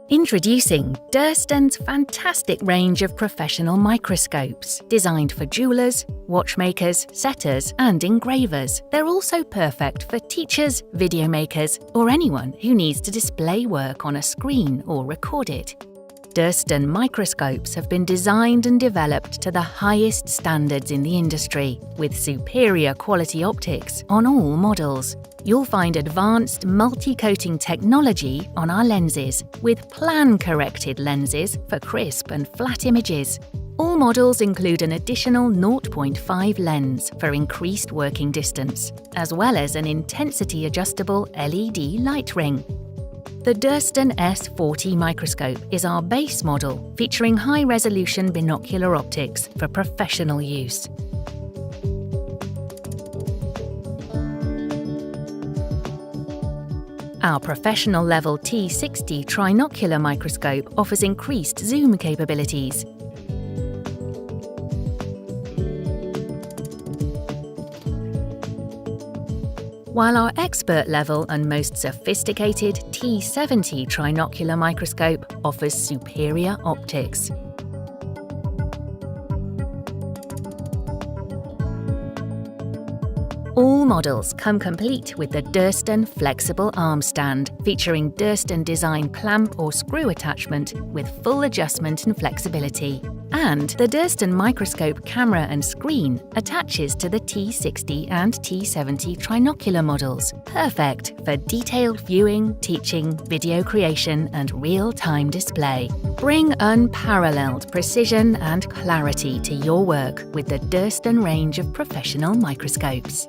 Introducing Durston's fantastic range of professional microscopes, designed for jewelers, watchmakers, setters, and engravers. They're also perfect for teachers, video makers, or anyone who needs to display work on a screen or record it. Durston microscopes have been designed and developed to the highest standards in the industry, with superior quality optics on all models. You'll find advanced multi-coating technology on our lenses, with plan-corrected lenses for crisp and flat images. All models include an additional 0.5 lens for increased working distance, as well as an intensity-adjustable LED light ring. The Durston S40 microscope is our base model, featuring high-resolution binocular optics for professional use. Our professional-level T60 trinocular microscope offers increased zoom capabilities. While our expert-level and most sophisticated T70 trinocular microscope offers superior optics. All models come complete with the Durston flexible arm stand, featuring Durston design clamp or screw attachment with full adjustment and flexibility. And the Durston microscope camera and screen attaches to the T60 and T70 trinocular models, perfect for detailed viewing, teaching, video creation, and real-time display. Bring unparalleled precision and clarity to your work with the Durston range of professional microscopes.